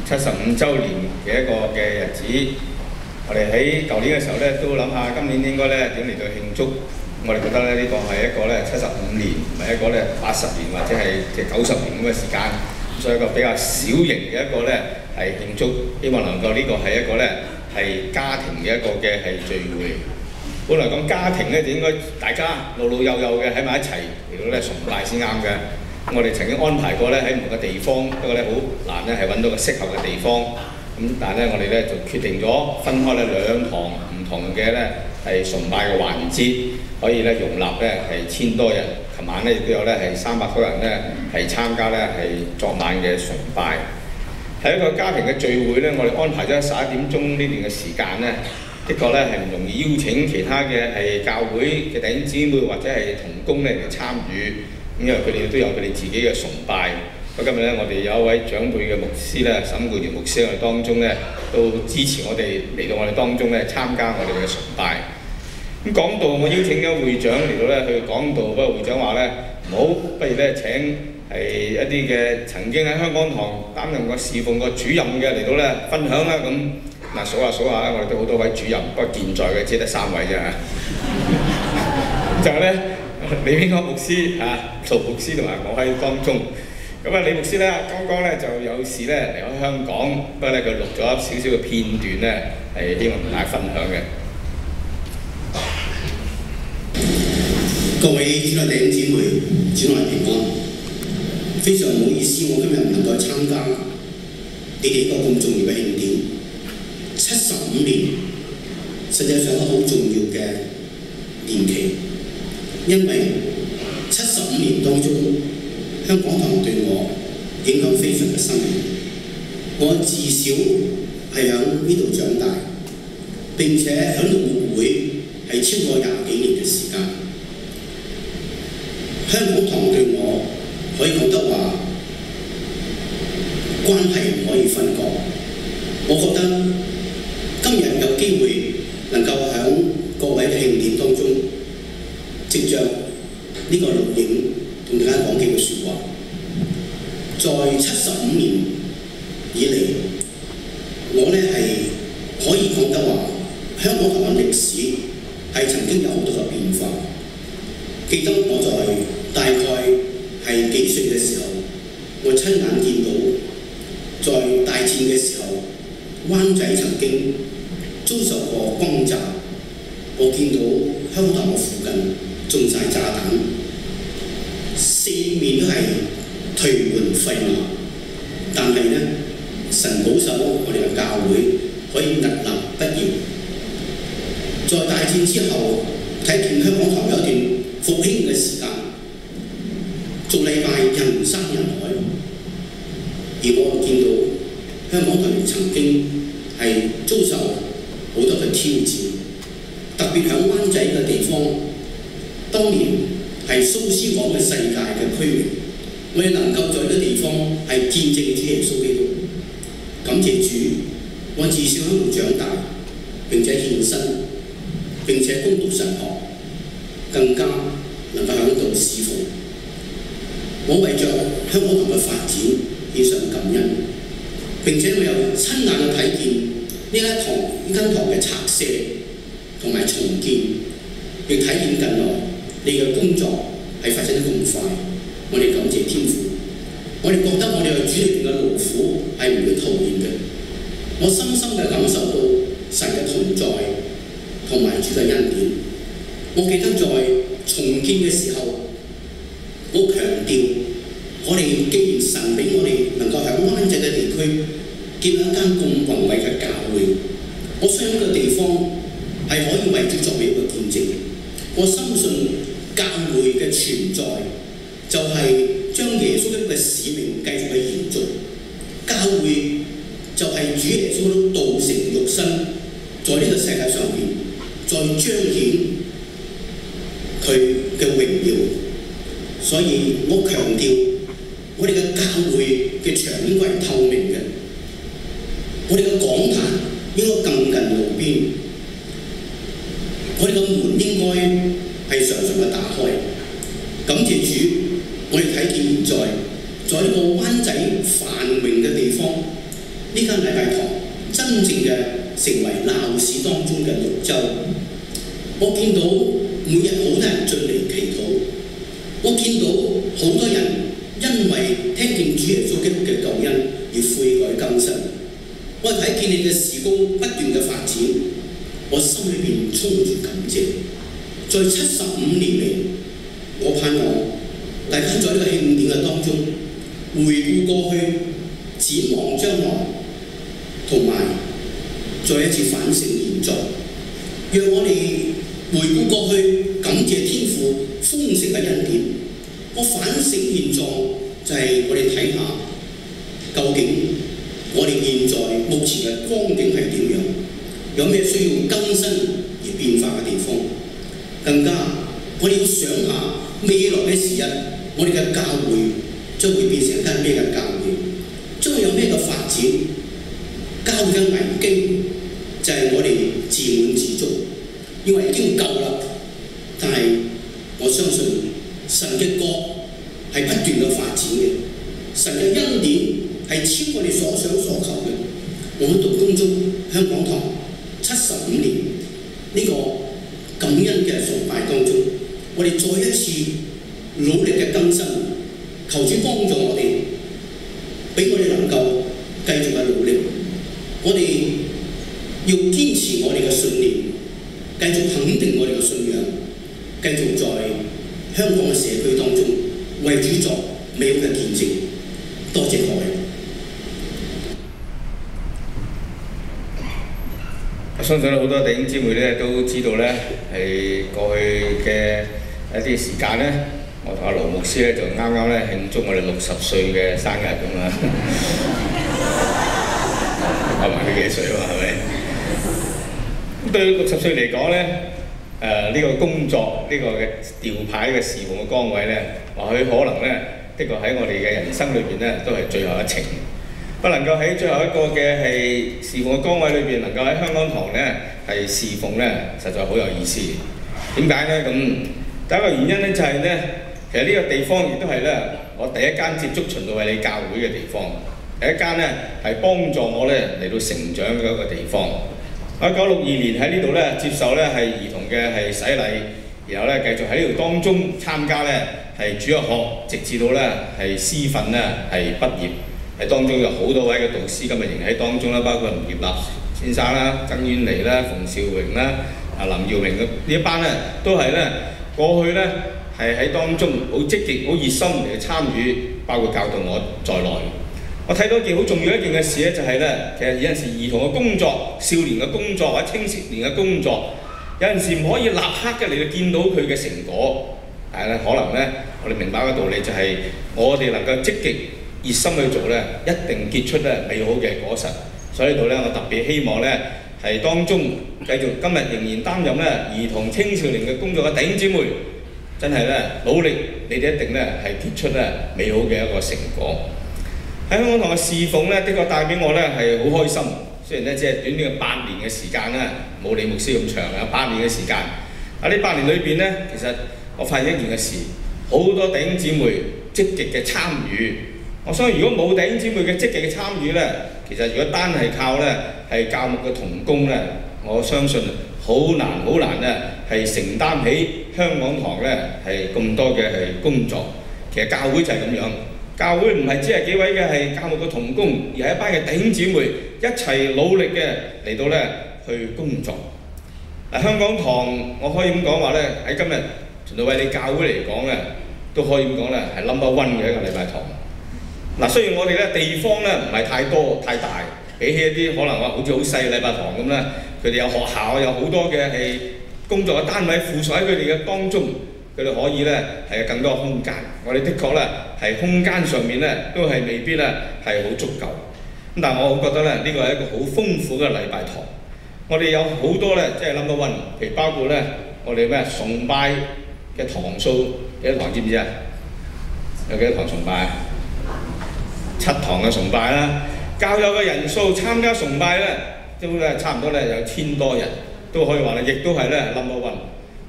75週年嘅一個嘅日子。我哋喺舊年嘅時候咧，都諗下今年應該咧點嚟到慶祝。我哋覺得咧呢個係一個咧75年，唔係一個咧80年或者係90年咁嘅時間，所以一個比較小型嘅一個咧係慶祝，希望能夠呢個係一個咧係家庭嘅一個嘅係聚會。本來講家庭咧就應該大家老老幼幼嘅喺埋一齊嚟到咧崇拜先啱嘅。我哋曾經安排過咧喺唔同嘅地方，不過咧好難咧係揾到個適合嘅地方。但係咧我哋咧就決定咗分開咧2堂唔同嘅咧係崇拜嘅環節，可以咧容納咧係1000多人。琴晚咧亦都有咧係300多人咧係參加咧係昨晚嘅崇拜。喺一個家庭嘅聚會咧，我哋安排咗11點鐘呢段嘅時間咧，的確咧係唔容易邀請其他嘅係教會嘅弟兄姊妹或者係同工咧嚟參與。因為佢哋都有佢哋自己嘅崇拜。今日咧，我哋有一位長輩嘅牧師咧，沈冠元牧師喺我哋當中咧，都支持我哋嚟到我哋當中咧參加我哋嘅崇拜。咁講道，我邀請咗會長嚟到咧去講道，不過會長話咧唔好，不如咧請係一啲嘅曾經喺香港堂擔任過侍奉過主任嘅嚟到咧分享啦。咁嗱數下咧，我哋都好多位主任，不過健在嘅只得3位啫嚇。就係咧。李炳國牧師曹牧師同埋我喺當中。咁李牧師咧剛剛咧就有事咧離開香港，不過咧佢錄咗少少嘅片段咧係希望同大家分享嘅。各位主內弟兄姊妹，主內平安。非常唔好意思，我今日唔能夠參加你哋一個咁重要嘅慶典。75年，實際上一個好重要嘅年期。因為75年當中，香港堂對我影響非常嘅深遠。我自小係喺呢度長大，並且喺度牧會係超過20幾年嘅時間。香港堂對我可以講得話關係唔可以分割。我覺得今日有機會能夠喺各位嘅慶典當中，藉着呢個錄影同大家講幾句説話。在75年以嚟，我咧係可以講得話，香港堂嘅歷史係曾經有好多嘅變化。記得我在大概係幾歲嘅時候，我親眼見到在大戰嘅時候，灣仔曾經遭受過轟炸。我見到香港堂嘅附近中晒炸彈，四面都係頹垣廢瓦。但係呢，神保守我哋嘅教會可以屹立不搖。在大戰之後，睇見香港堂有一段復興嘅時間，做禮拜人山人海。而我見到香港堂曾經係遭受好多嘅挑戰，特別喺灣仔嘅地方。當年係蘇斯港嘅世界嘅區域，我哋能夠在呢個地方係見證主耶穌基督。感謝主，我自小喺度長大，並且獻身，並且攻讀神學，更加能夠喺度侍奉。我為着香港堂嘅發展獻上感恩，並且我又親眼去睇見呢間堂嘅拆卸同埋重建，亦睇見近來你嘅工作係發生得咁快，我哋感謝天父。我哋覺得我哋喺主裏邊嘅勞苦係唔會徒然嘅。我深深嘅感受到神嘅同在同埋主嘅恩典。我記得在重建嘅時候，我強調我哋既然神俾我哋能夠喺灣仔嘅地區建立一間咁宏偉嘅教會，我相信呢個地方係可以為主作為一個見證。我深信教會嘅存在就係將耶穌嘅使命繼續去延續。教會就係主耶穌道成肉身，在呢個世界上面再彰顯佢嘅榮耀。所以我強調，我哋嘅教會嘅牆應該係透明嘅，我哋嘅講壇應該更近路邊，我哋嘅門應該係常常嘅打開。感謝主，我哋睇見現在呢個灣仔繁榮嘅地方，呢呢間禮拜堂真正嘅成為鬧市當中嘅綠洲。我見到每日好多人進嚟祈禱，我見到好多人因為聽見主耶穌基督嘅救恩而悔改更新。我睇見你嘅事工不斷嘅發展，我心裏邊充滿感謝。在75年嚟，我盼望大家在呢個慶典嘅當中回顧過去，展望將來，同埋再一次反省現在，讓我哋回顧過去，感謝天父豐盛嘅恩典。我反省現在，就係我哋睇下究竟我哋現在目前嘅光景係點樣，有咩需要更新而變化嘅地方。更加我哋要想下未來嘅時日，我哋嘅教會將會變成一間咩嘅教會，將會有咩嘅發展。教會嘅危機就係我哋自滿自足，以為已經夠啦。但係我相信神嘅國係不斷嘅發展嘅，神嘅恩典係超過你所想所求嘅。我喺讀公中香港堂75年呢個感恩嘅崇拜當中，我哋再一次努力嘅更新，求主幫助我哋，俾我哋能夠繼續嘅努力。我哋要堅持我哋嘅信念，繼續肯定我哋嘅信仰，繼續在香港嘅社區當中為主作美好嘅見證。多謝各位。我相信好多弟兄姊妹咧都知道咧，係過去嘅一啲時間咧，我同阿盧牧師咧就啱啱咧慶祝我哋60歲嘅生日咁啦。問佢幾歲喎？係咪？對60歲嚟講咧，呢個工作呢個嘅調派嘅事務嘅崗位咧，或許可能咧，的確喺我哋嘅人生裏邊咧，都係最後一程。不能夠喺最後一個嘅係侍奉嘅崗位裏邊，能夠喺香港堂咧係侍奉咧，實在好有意思。點解咧？咁第一個原因咧就係咧，其實呢個地方亦都係咧我第一間接觸循道衛理教會嘅地方，第一間咧係幫助我咧嚟到成長嘅一個地方。1962年喺呢度咧接受咧係兒童嘅係洗禮，然後咧繼續喺呢度當中參加咧係主日學，直至到咧係師訓咧係畢業。喺當中有好多位嘅導師，今日仍喺當中啦，包括吳業立先生啦、曾婉妮啦、馮兆榮啦、林耀明呢一班咧，都係咧過去咧係喺當中好積極、好熱心嚟參與，包括教導我在內。我睇到一件好重要一件嘅事咧，就係咧，其實有陣時兒童嘅工作、少年嘅工作或者青少年嘅工作，有陣時唔可以立刻嘅嚟到見到佢嘅成果，但係咧可能咧，我哋明白嘅道理就係我哋能夠積極熱心去做咧，一定結出咧美好嘅果實。所以呢度咧，我特別希望咧係當中繼續今日仍然擔任咧兒童青少年嘅工作嘅弟兄姊妹，真係咧努力，你哋一定咧係結出咧美好嘅一個成果。喺香港堂嘅侍奉咧，的確帶俾我咧係好開心。雖然咧只係短短嘅8年嘅時間啦，冇李牧師咁長啊，8年嘅時間。喺呢8年裏邊咧，其實我發現一件嘅事，好多弟兄姊妹積極嘅參與。我相信如果冇弟兄姊妹嘅積極嘅參與咧，其實如果單係靠咧係教牧嘅同工咧，我相信好難咧係承擔起香港堂咧係咁多嘅係工作。其實教會就係咁樣，教會唔係只係幾位嘅係教牧嘅同工，而係一班嘅弟兄姊妹一齊努力嘅嚟到咧去工作。香港堂我可以咁講話咧，喺今日循道衛理教會嚟講咧，都可以咁講咧係 number one 嘅一個禮拜堂。雖然我哋咧地方咧唔係太多太大，比起一啲可能話好似好細嘅禮拜堂咁咧，佢哋有學校有好多嘅係工作嘅單位附屬喺佢哋嘅當中，佢哋可以咧係有更多嘅空間。我哋的確咧係空間上面咧都係未必咧係好足夠。咁但係我覺得咧呢個係一個好豐富嘅禮拜堂。我哋有好多咧即係 number one， 譬如包括咧我哋咩崇拜嘅堂數幾多堂知唔知啊？有幾多堂崇拜？7堂嘅崇拜啦，教友嘅人數參加崇拜咧，都咧差唔多咧有1000多人，都可以話咧，亦都係咧 number one。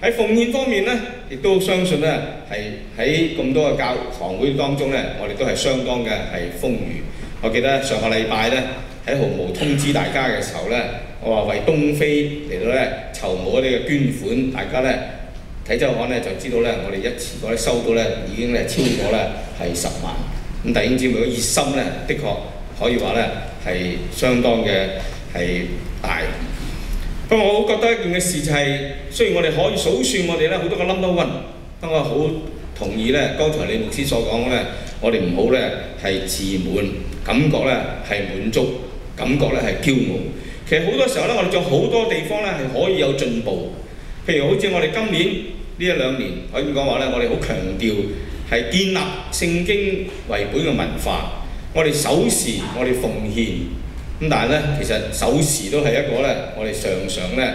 喺奉獻方面咧，亦都相信咧係喺咁多嘅教堂會當中咧，我哋都係相當嘅係豐裕。我記得上個禮拜咧喺毫無通知大家嘅時候咧，我話為東非嚟到咧籌募一啲嘅捐款，大家咧睇週刊咧就知道咧，我哋一次過咧收到咧已經咧超過咧係10萬。咁弟兄姊妹嘅熱心咧，的確可以話咧係相當嘅係大。不過我覺得一件嘅事就係，雖然我哋可以數算我哋咧好多個 number one， 不過好同意咧，剛才李牧師所講咧，我哋唔好咧係自滿，感覺咧係滿足，感覺咧係驕傲。其實好多時候咧，我哋仲有好多地方咧係可以有進步。譬如好似我哋今年呢1、2年可以咁講話咧，我哋好強調係建立聖經為本嘅文化，我哋守時，我哋奉獻。咁但係咧，其實守時都係一個咧，我哋常常咧，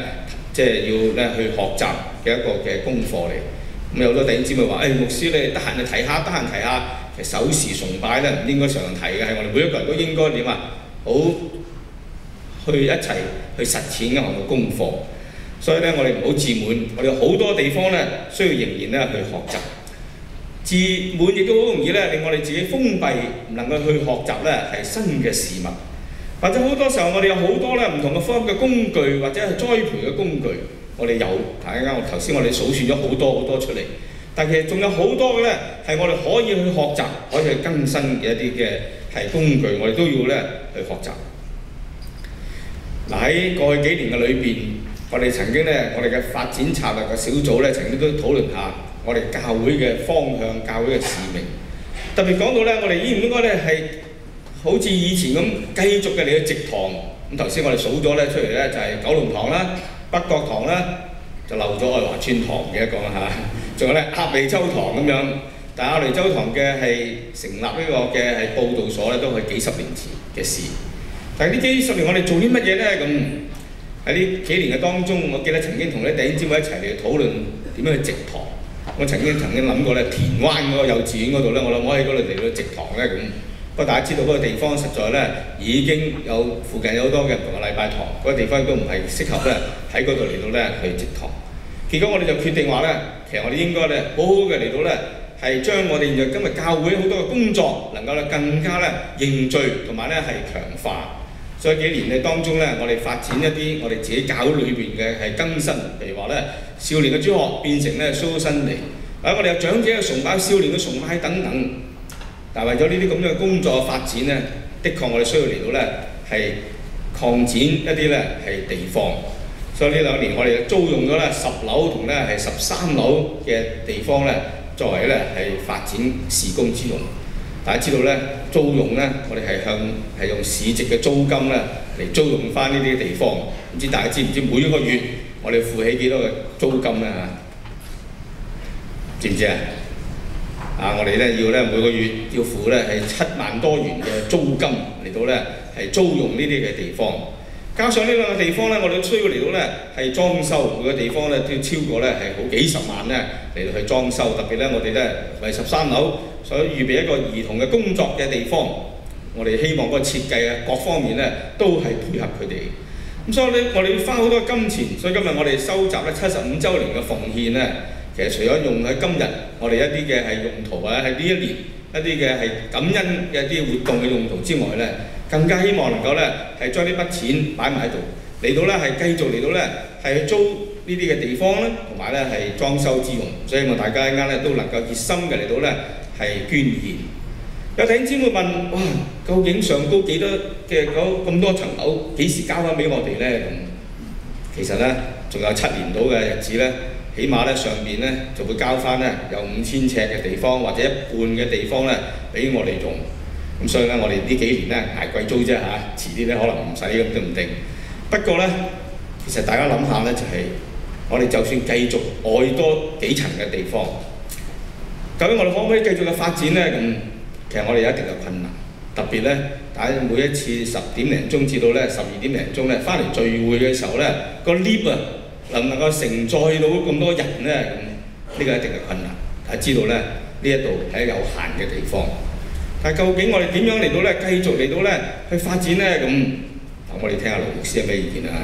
即係要咧去學習嘅一個嘅功課嚟。咁有好多弟兄姊妹話：牧師你得閒就提下，得閒提下。其實守時崇拜咧唔應該常常提嘅，係我哋每一個人都應該點啊？好去一齊去實踐一項嘅功課。所以咧，我哋唔好自滿，我哋好多地方咧需要仍然咧去學習。自滿亦都好容易咧令我哋自己封閉，唔能夠去學習咧係新嘅事物。或者好多時候我哋有好多咧唔同嘅福音嘅工具，或者係栽培嘅工具，我哋有。大家我頭先我哋數算咗好多出嚟，但其實仲有好多嘅咧係我哋可以去學習，可以去更新嘅一啲嘅係工具，我哋都要咧去學習。嗱，喺過去幾年嘅裏邊，我哋曾經咧我哋嘅發展策略嘅小組咧曾經都討論下我哋教會嘅方向、教會嘅使命。特別講到咧，我哋應唔應該咧係好似以前咁繼續嘅嚟去植堂。咁頭先我哋數咗咧出嚟咧就係九龍堂啦、北角堂啦，就漏咗愛華村堂嘅一個嚇，仲有咧鴨脷洲堂咁樣。但係鴨脷洲堂嘅係成立呢個嘅係佈道所咧，都係幾十年前嘅事。但係呢幾十年我哋做啲乜嘢咧？咁喺呢幾年嘅當中，我記得曾經同啲弟兄姊妹一齊嚟討論點樣去植堂。我曾經諗過咧，田灣嗰個幼稚園嗰度咧，我諗我喺嗰度嚟到植堂咧咁。不過大家知道嗰個地方實在咧已經有附近有好多嘅唔同嘅禮拜堂，嗰個地方亦都唔係適合咧喺嗰度嚟到咧去植堂。結果我哋就決定話咧，其實我哋應該咧好好嘅嚟到咧係將我哋今日教會好多嘅工作能夠咧更加咧凝聚同埋咧係強化。所以幾年嘅當中咧，我哋發展一啲我哋自己教會裏邊嘅係更新，譬如話咧少年嘅主學變成咧蘇新尼，我哋有長者嘅崇拜、少年嘅崇拜等等。但係為咗呢啲咁樣嘅工作嘅發展咧，的確我哋需要嚟到咧係擴展一啲咧係地方。所以呢2年我哋租用咗咧10樓同咧係13樓嘅地方咧，作為咧係發展事工之用。大家知道咧，租用咧，我哋係用市值嘅租金咧嚟租用翻呢啲地方。唔知大家知唔知每一個月我哋付起幾多嘅租金咧嚇？知唔知啊？我哋咧要咧每個月要付咧係7萬多元嘅租金嚟到咧係租用呢啲嘅地方。加上呢兩個地方咧，我哋都需要嚟到咧係裝修，每個地方咧都要超過咧係好幾十萬咧嚟到去裝修。特別咧，我哋咧為13樓所預備一個兒童嘅工作嘅地方，我哋希望嗰個設計啊各方面咧都係配合佢哋。咁所以咧，我哋要花好多金錢。所以今日我哋收集咧75週年嘅奉獻咧，其實除咗用喺今日我哋一啲嘅係用途啊，喺呢一年一啲嘅係感恩嘅一啲活動嘅用途之外咧，更加希望能夠咧係將呢筆錢擺埋喺度，嚟到咧係繼續嚟到咧係去租呢啲嘅地方咧，同埋咧係裝修之用。所以希望大家一間咧都能夠熱心嘅嚟到咧係捐獻。有弟兄姊妹問：哇，究竟上高幾多嘅咁多層樓，幾時交翻俾我哋咧？咁其實咧仲有7年到嘅日子咧，起碼咧上邊咧就會交翻咧有5000尺嘅地方，或者1半嘅地方咧俾我哋用。咁所以咧，我哋呢幾年咧捱貴租啫嚇，遲啲咧可能唔使咁都唔定。不過咧，其實大家諗下咧，就係我哋就算繼續愛多幾層嘅地方，究竟我哋可唔可以繼續嘅發展咧？咁其實我哋有一定嘅困難。特別咧，大家每一次10點零鐘至到咧12點零鐘咧翻嚟聚會嘅時候咧，個 lift 啊能唔能夠承載到咁多人咧？咁呢個一定係困難。大家知道咧，呢一度係有限嘅地方。但係究竟我哋點樣嚟到咧繼續嚟到咧去發展咧？咁我哋聽下盧牧師有咩意見啊？